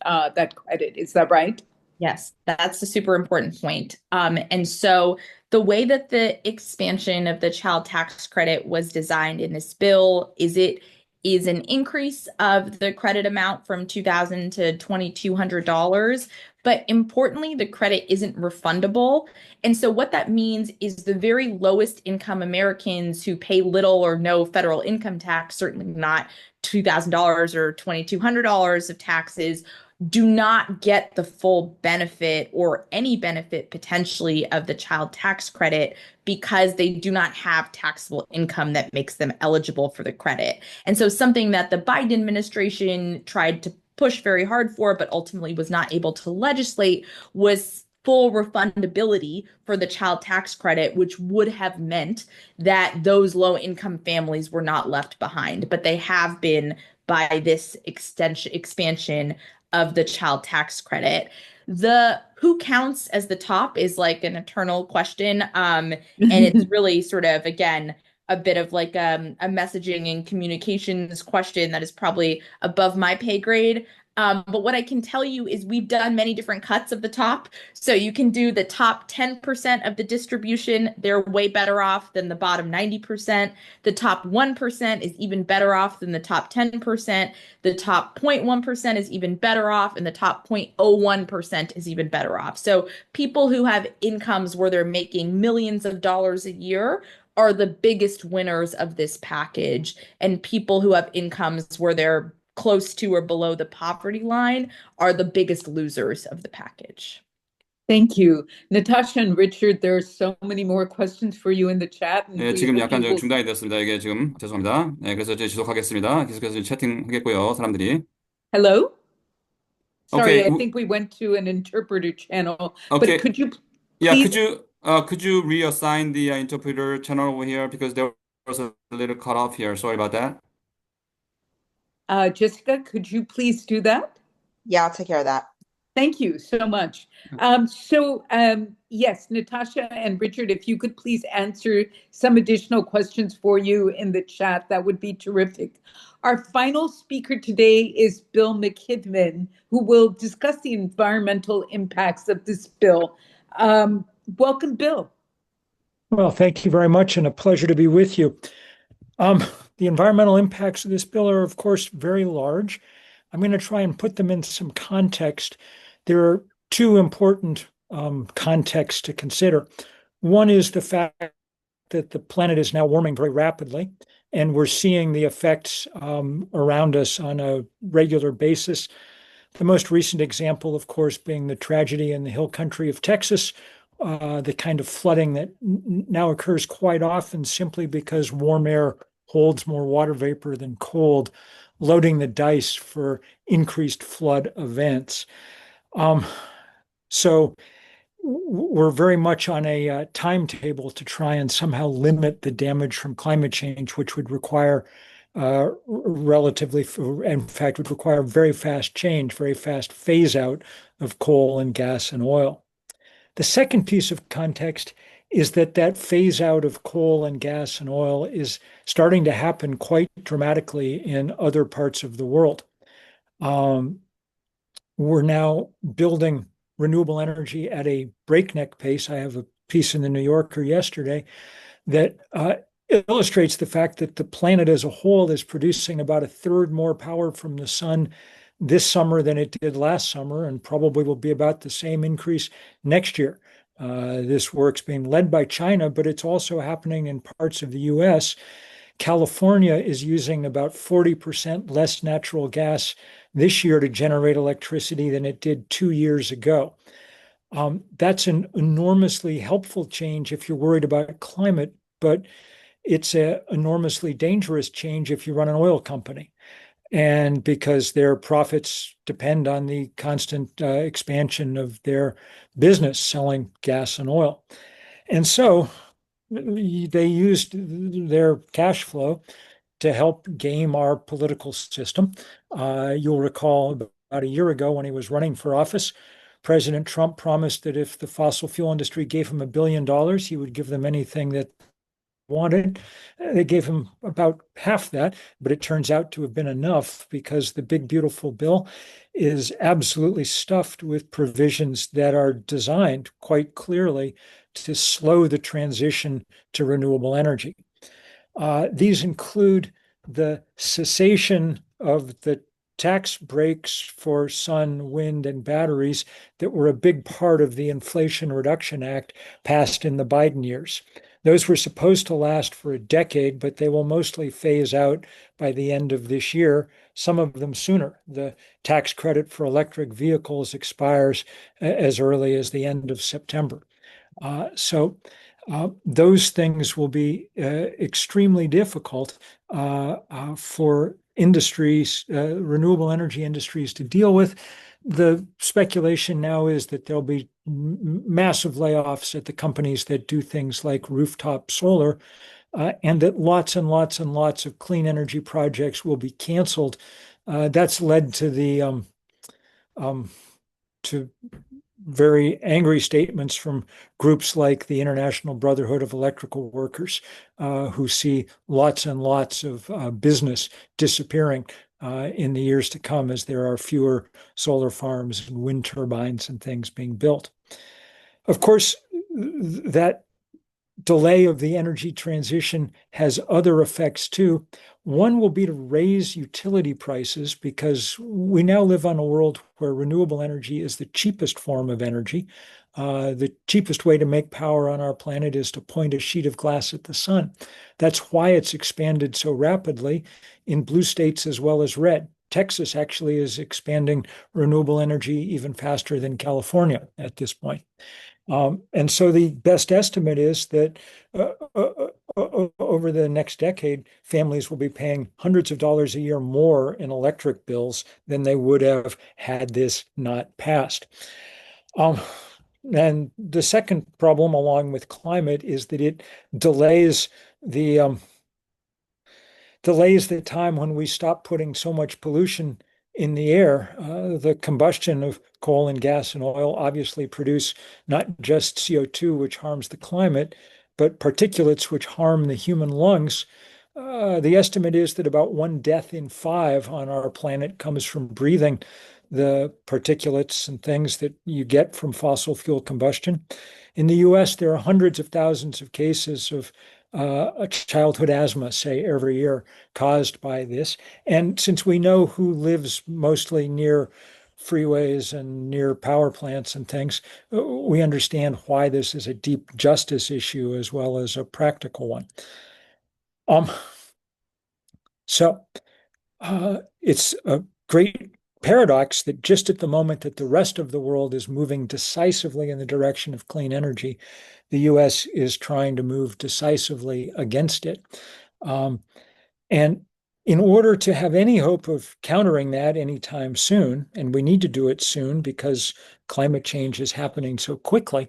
that credit. Is that right? Yes, that's a super important point. And so The way that the expansion of the child tax credit was designed in this bill is it is an increase of the credit amount from $2,000 to $2,200. But importantly, the credit isn't refundable. And so what that means is the very lowest income Americans who pay little or no federal income tax, certainly not $2,000 or $2,200 of taxes, do not get the full benefit or any benefit potentially of the child tax credit because they do not have taxable income that makes them eligible for the credit. And so something that the Biden administration tried to push very hard for, but ultimately was not able to legislate, was full refundability for the child tax credit, which would have meant that those low income families were not left behind, but they have been by this expansion of the child tax credit. The who counts as the top is like an eternal question. And it's really sort of, again, a bit of like a messaging and communications question that is probably above my pay grade. But what I can tell you is we've done many different cuts of the top. So you can do the top 10% of the distribution. They're way better off than the bottom 90%. The top 1% is even better off than the top 10%. The top 0.1% is even better off, and the top 0.01% is even better off. So people who have incomes where they're making millions of dollars a year are the biggest winners of this package. And people who have incomes where they're close to or below the poverty line are the biggest losers of the package. Thank you. Natasha and Richard, there are so many more questions for you in the chat. And 네, we 지금 hope 약간 you will... 중단이 됐습니다. 이게 지금 죄송합니다. 네, 그래서 이제 지속하겠습니다. 계속해서 채팅하겠고요, 사람들이. Hello? Sorry, Okay. I think we went to an interpreter channel. Okay. But could you Yeah, please... could you reassign the interpreter channel over here because there was a little cut off here. Sorry about that. Jessica, could you please do that? Yeah, I'll take care of that. Thank you so much. Yes, Natasha and Richard, if you could please answer some additional questions for you in the chat, that would be terrific. Our final speaker today is Bill McKibben, who will discuss the environmental impacts of this bill. Welcome, Bill. Well, thank you very much, and a pleasure to be with you. The environmental impacts of this bill are, of course, very large. I'm going to try and put them in some context. There are two important contexts to consider. One is the fact that the planet is now warming very rapidly, and we're seeing the effects around us on a regular basis. The most recent example, of course, being the tragedy in the hill country of Texas, the kind of flooding that now occurs quite often simply because warm air holds more water vapor than cold, loading the dice for increased flood events. So we're very much on a timetable to try and somehow limit the damage from climate change, which would require in fact, would require very fast change, very fast phase out of coal and gas and oil. The second piece of context is that phase out of coal and gas and oil is starting to happen quite dramatically in other parts of the world. We're now building renewable energy at a breakneck pace. I have a piece in the New Yorker yesterday that illustrates the fact that the planet as a whole is producing about a third more power from the sun this summer than it did last summer, and probably will be about the same increase next year. This work's being led by China, but it's also happening in parts of the US. California is using about 40% less natural gas this year to generate electricity than it did 2 years ago. That's an enormously helpful change if you're worried about climate, but it's an enormously dangerous change if you run an oil company. And because their profits depend on the constant expansion of their business selling gas and oil. And so they used their cash flow to help game our political system. You'll recall about a year ago when he was running for office, President Trump promised that if the fossil fuel industry gave him $1 billion, he would give them anything that wanted. They gave him about half that, but it turns out to have been enough because the big, beautiful bill is absolutely stuffed with provisions that are designed quite clearly to slow the transition to renewable energy. These include the cessation of the tax breaks for sun, wind, and batteries that were a big part of the Inflation Reduction Act passed in the Biden years. Those were supposed to last for a decade, but they will mostly phase out by the end of this year, some of them sooner. The tax credit for electric vehicles expires as early as the end of September. So those things will be extremely difficult for industries, renewable energy industries to deal with. The speculation now is that there'll be massive layoffs at the companies that do things like rooftop solar, and that lots and lots and lots of clean energy projects will be canceled. That's led to the to very angry statements from groups like the International Brotherhood of Electrical Workers, who see lots and lots of business disappearing in the years to come as there are fewer solar farms and wind turbines and things being built. Of course, that delay of the energy transition has other effects too. One will be to raise utility prices because we now live on a world where renewable energy is the cheapest form of energy. The cheapest way to make power on our planet is to point a sheet of glass at the sun. That's why it's expanded so rapidly in blue states as well as red. Texas actually is expanding renewable energy even faster than California at this point. And so the best estimate is that over the next decade, families will be paying hundreds of dollars a year more in electric bills than they would have had this not passed. And the second problem, along with climate, is that it delays the time when we stop putting so much pollution in the air. The combustion of coal and gas and oil obviously produce not just CO2, which harms the climate, but particulates which harm the human lungs. The estimate is that about 1 death in 5 on our planet comes from breathing the particulates and things that you get from fossil fuel combustion. In the US, there are hundreds of thousands of cases of childhood asthma, say, every year caused by this. And since we know who lives mostly near freeways and near power plants and things, we understand why this is a deep justice issue as well as a practical one. So it's a great paradox that just at the moment that the rest of the world is moving decisively in the direction of clean energy, the US is trying to move decisively against it. And in order to have any hope of countering that anytime soon, and we need to do it soon because climate change is happening so quickly,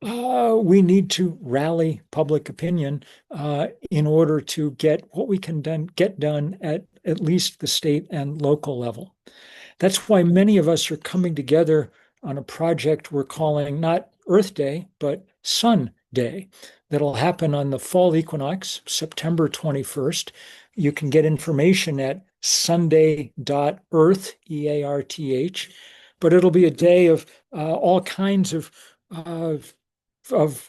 we need to rally public opinion in order to get what we can get done at least the state and local level. That's why many of us are coming together on a project we're calling not Earth Day, but Sun Day. That'll happen on the fall equinox, September 21st. You can get information at sunday.earth, EARTH, but it'll be a day of all kinds of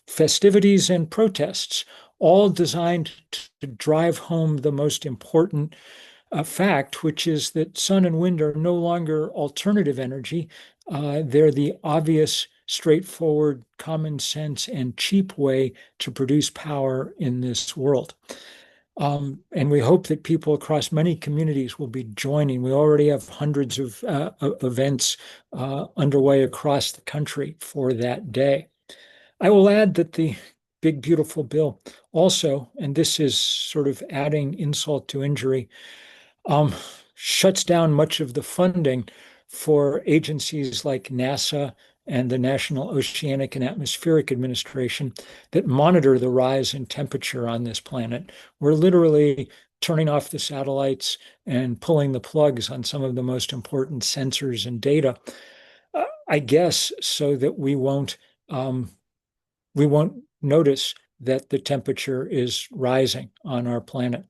festivities and protests, all designed to drive home the most important fact, which is that sun and wind are no longer alternative energy. They're the obvious, straightforward, common sense, and cheap way to produce power in this world. And we hope that people across many communities will be joining. We already have hundreds of events underway across the country for that day. I will add that the big, beautiful bill also, and this is sort of adding insult to injury, shuts down much of the funding for agencies like NASA and the National Oceanic and Atmospheric Administration that monitor the rise in temperature on this planet. We're literally turning off the satellites and pulling the plugs on some of the most important sensors and data, I guess, so that we won't notice that the temperature is rising on our planet.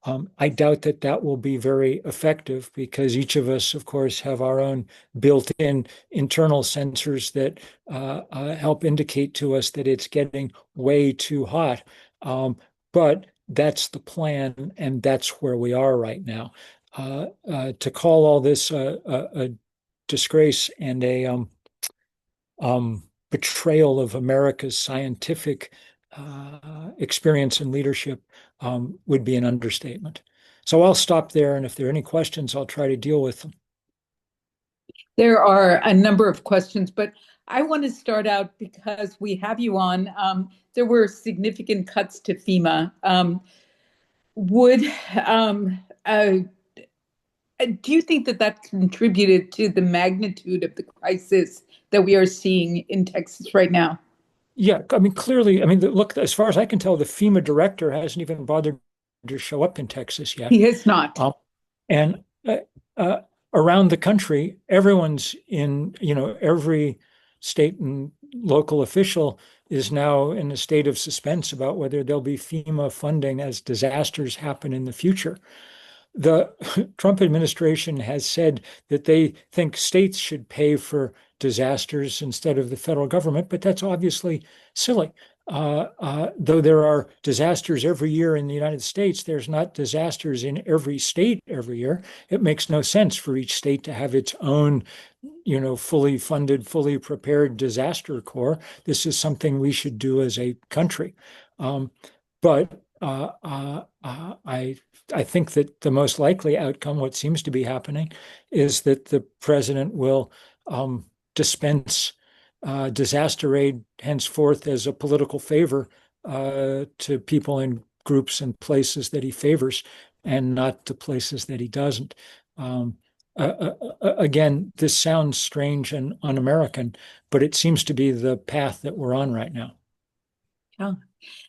I doubt that that will be very effective because each of us, of course, have our own built-in internal sensors that help indicate to us that it's getting way too hot. But that's the plan, and that's where we are right now. To call all this a disgrace and a betrayal of America's scientific experience and leadership would be an understatement. So I'll stop there, and if there are any questions, I'll try to deal with them. There are a number of questions, but I want to start out because we have you on. There were significant cuts to FEMA. Do you think that that contributed to the magnitude of the crisis that we are seeing in Texas right now? Yeah, I mean, clearly, I mean, look, as far as I can tell, the FEMA director hasn't even bothered to show up in Texas yet. He has not. And around the country, everyone's in, every state and local official is now in a state of suspense about whether there'll be FEMA funding as disasters happen in the future. The Trump administration has said that they think states should pay for disasters instead of the federal government, but that's obviously silly. Though there are disasters every year in the United States, there's not disasters in every state every year. It makes no sense for each state to have its own, fully funded, fully prepared disaster corps. This is something we should do as a country. But I think that the most likely outcome, what seems to be happening, is that the president will dispense disaster aid henceforth as a political favor to people in groups and places that he favors, and not to places that he doesn't. Again, this sounds strange and un-American, but it seems to be the path that we're on right now. Yeah.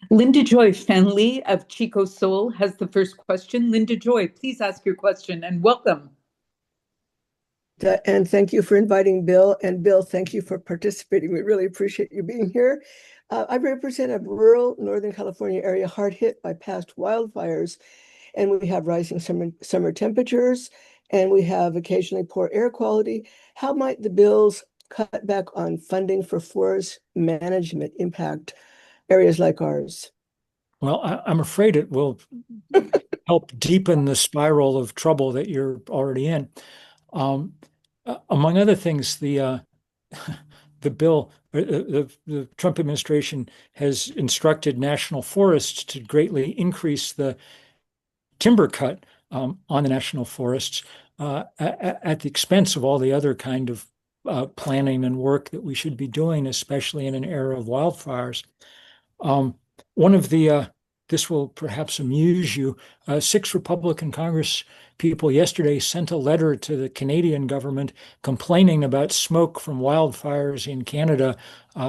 Linda Joy Fenley of Chico Soul has the first question. Linda Joy, please ask your question and welcome. And thank you for inviting Bill. And Bill, thank you for participating. We really appreciate you being here. I represent a rural Northern California area hard hit by past wildfires, and we have rising summer temperatures, and we have occasionally poor air quality. How might the bills cut back on funding for forest management impact areas like ours? Well, I'm afraid it will help deepen the spiral of trouble that you're already in. Among other things, the bill, the Trump administration has instructed national forests to greatly increase the timber cut on the national forests at the expense of all the other kind of planning and work that we should be doing, especially in an era of wildfires. One of the this will perhaps amuse you. 6 Republican Congress people yesterday sent a letter to the Canadian government complaining about smoke from wildfires in Canada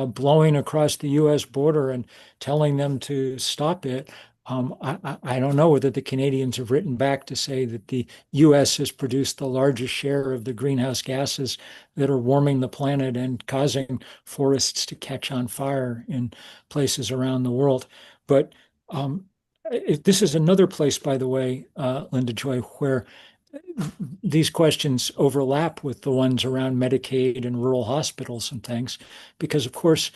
blowing across the U.S. border and telling them to stop it. I don't know whether the Canadians have written back to say that the U.S. has produced the largest share of the greenhouse gases that are warming the planet and causing forests to catch on fire in places around the world. But this is another place, by the way, Linda Joy, where these questions overlap with the ones around Medicaid and rural hospitals and things, because, of course,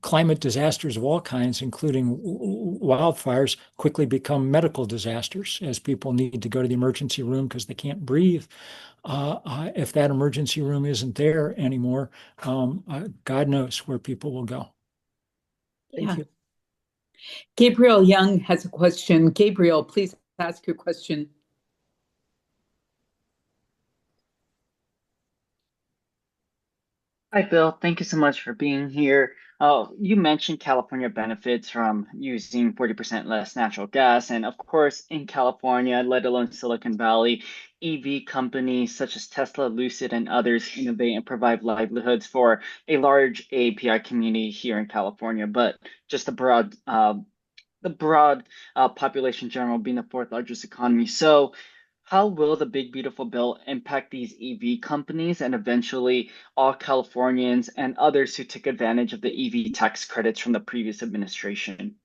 climate disasters of all kinds, including wildfires, quickly become medical disasters as people need to go to the emergency room because they can't breathe. If that emergency room isn't there anymore, God knows where people will go. Thank you. Gabriel Young has a question. Gabriel, please ask your question. Hi, Bill. Thank you so much for being here. You mentioned California benefits from using 40% less natural gas. And of course, in California, let alone Silicon Valley, EV companies such as Tesla, Lucid, and others innovate and provide livelihoods for a large API community here in California. But just the broad population general being the 4th largest economy. So how will the big beautiful bill impact these EV companies and eventually all Californians and others who took advantage of the EV tax credits from the previous administration?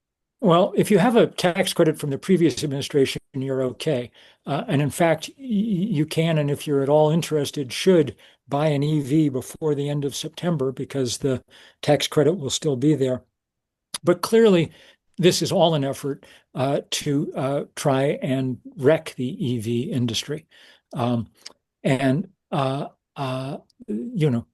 Well, if you have a tax credit from the previous administration, you're okay. And in fact, you can, and if you're at all interested, should buy an EV before the end of September because the tax credit will still be there. But clearly, this is all an effort to try and wreck the EV industry. And, you know,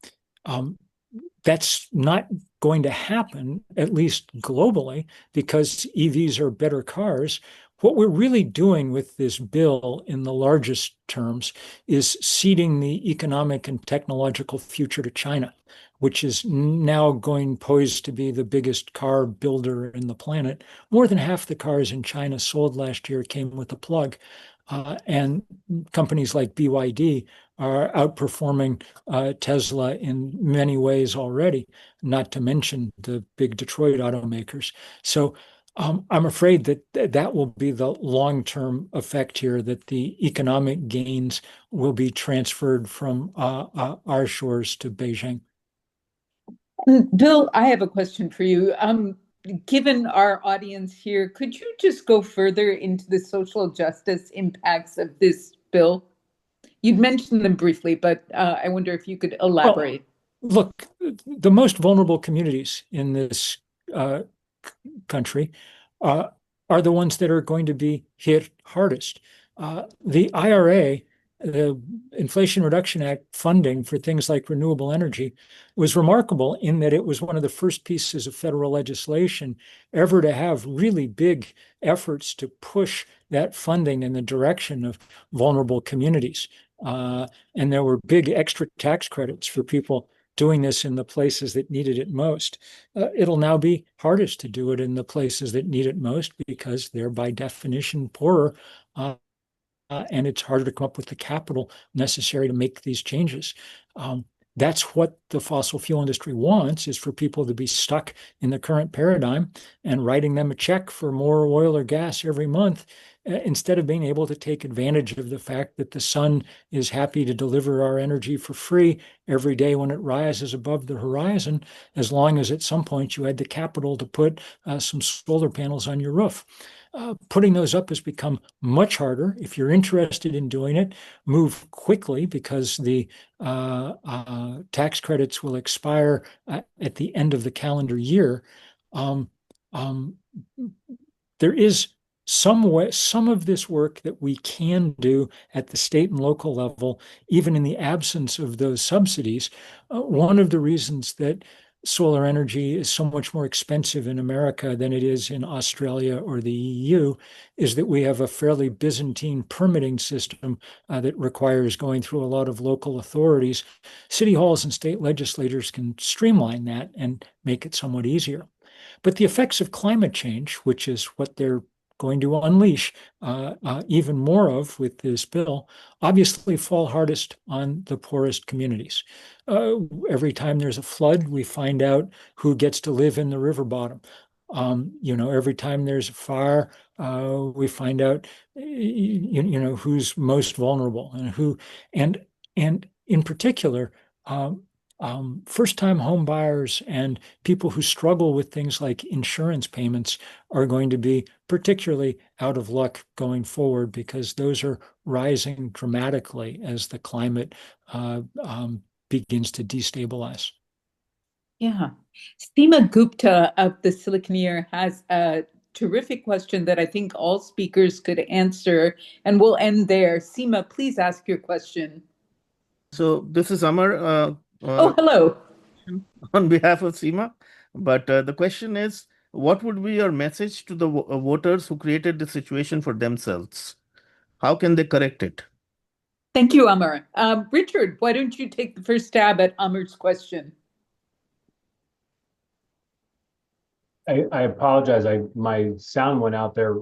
that's not going to happen, at least globally, because EVs are better cars. What we're really doing with this bill in the largest terms is ceding the economic and technological future to China, which is now going poised to be the biggest car builder in the planet. More than half the cars in China sold last year came with a plug. And companies like BYD are outperforming Tesla in many ways already, not to mention the big Detroit automakers. So I'm afraid that that will be the long-term effect here, that the economic gains will be transferred from our shores to Beijing. Bill, I have a question for you. Given our audience here, could you just go further into the social justice impacts of this bill? You'd mentioned them briefly, but I wonder if you could elaborate. Well, look, the most vulnerable communities in this country are the ones that are going to be hit hardest. The IRA, the Inflation Reduction Act funding for things like renewable energy was remarkable in that it was one of the first pieces of federal legislation ever to have really big efforts to push that funding in the direction of vulnerable communities. And there were big extra tax credits for people doing this in the places that needed it most. It'll now be hardest to do it in the places that need it most because they're by definition poorer, and it's harder to come up with the capital necessary to make these changes. That's what the fossil fuel industry wants, is for people to be stuck in the current paradigm and writing them a check for more oil or gas every month, instead of being able to take advantage of the fact that the sun is happy to deliver our energy for free every day when it rises above the horizon, as long as at some point you had the capital to put some solar panels on your roof. Putting those up has become much harder. If you're interested in doing it, move quickly, because the tax credits will expire at the end of the calendar year. There is some of this work that we can do at the state and local level, even in the absence of those subsidies. One of the reasons that solar energy is so much more expensive in America than it is in Australia or the EU is that we have a fairly Byzantine permitting system that requires going through a lot of local authorities. City halls and state legislators can streamline that and make it somewhat easier. But the effects of climate change, which is what they're going to unleash even more of with this bill, obviously fall hardest on the poorest communities. Every time there's a flood, we find out who gets to live in the river bottom. Every time there's a fire, we find out, who's most vulnerable and in particular, first-time home buyers and people who struggle with things like insurance payments are going to be particularly out of luck going forward, because those are rising dramatically as the climate begins to destabilize. Yeah. Seema Gupta of the Siliconeer has a terrific question that I think all speakers could answer, and we'll end there. Seema, please ask your question. So this is Amar. Oh, hello. On behalf of Seema. But the question is, what would be your message to the voters who created the situation for themselves? How can they correct it? Thank you, Amar. Richard, why don't you take the first stab at Amar's question? I apologize. My sound went out there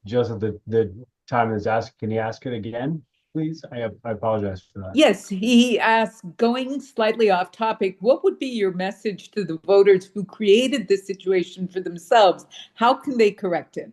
just at the time it was asked. Can you ask it again, please? I apologize for that. Yes, he asked, going slightly off topic, what would be your message to the voters who created this situation for themselves? How can they correct it?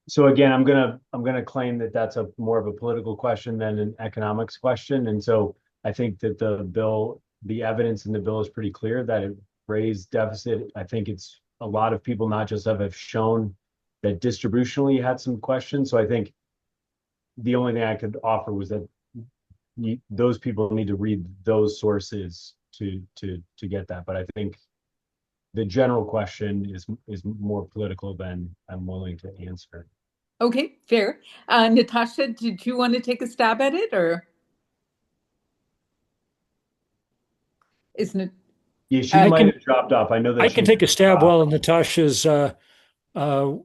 So again, I'm gonna claim that that's a more of a political question than an economics question, and so I think that the evidence in the bill is pretty clear that it raised deficit. I think it's a lot of people, not just have shown that distributionally had some questions. So I think the only thing I could offer was that those people need to read those sources to get that. But I think the general question is more political than I'm willing to answer. Okay, fair. Natasha, did you want to take a stab at it, or isn't it? Yeah, she might have dropped off. I know that I can take a stab while Natasha's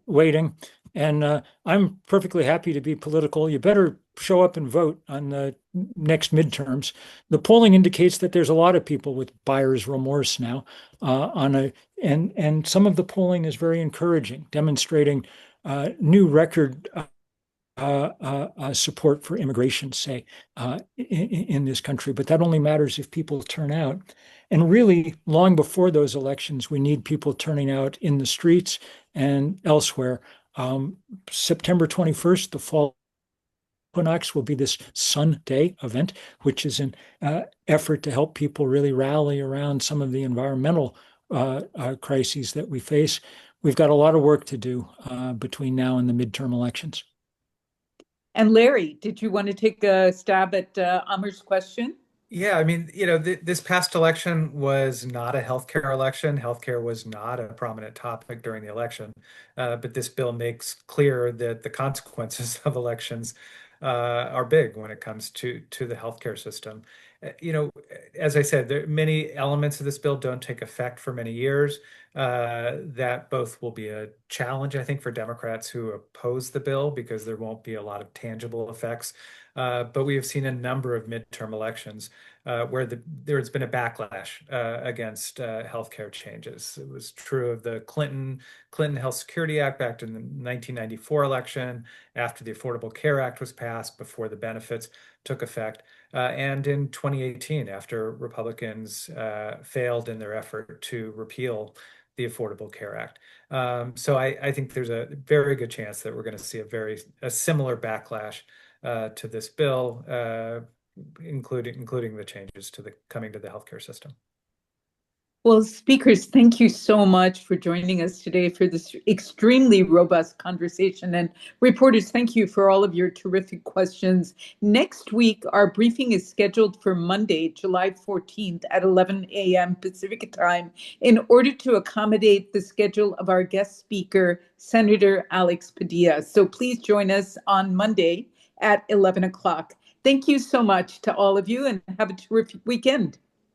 waiting. And I'm perfectly happy to be political. You better show up and vote on the next midterms. The polling indicates that there's a lot of people with buyer's remorse now and some of the polling is very encouraging, demonstrating new record support for immigration, say, in this country. But that only matters if people turn out. And really, long before those elections, we need people turning out in the streets and elsewhere. September 21st, the fall Equinox will be this Sun Day event, which is an effort to help people really rally around some of the environmental crises that we face. We've got a lot of work to do between now and the midterm elections. And Larry, did you want to take a stab at Amar's question? Yeah, I mean, this past election was not a healthcare election. Healthcare was not a prominent topic during the election. But this bill makes clear that the consequences of elections are big when it comes to the healthcare system. As I said, many elements of this bill don't take effect for many years. That both will be a challenge, I think, for Democrats who oppose the bill because there won't be a lot of tangible effects. But we have seen a number of midterm elections where there's been a backlash against healthcare changes. It was true of the Clinton Health Security Act back in the 1994 election, after the Affordable Care Act was passed, before the benefits took effect, and in 2018, after Republicans failed in their effort to repeal the Affordable Care Act. So I think there's a very good chance that we're going to see a similar backlash to this bill, including the changes coming to the healthcare system. Well, speakers, thank you so much for joining us today for this extremely robust conversation. And reporters, thank you for all of your terrific questions. Next week, our briefing is scheduled for Monday, July 14th at 11 a.m. Pacific time in order to accommodate the schedule of our guest speaker, Senator Alex Padilla. So please join us on Monday at 11 o'clock. Thank you so much to all of you and have a terrific weekend.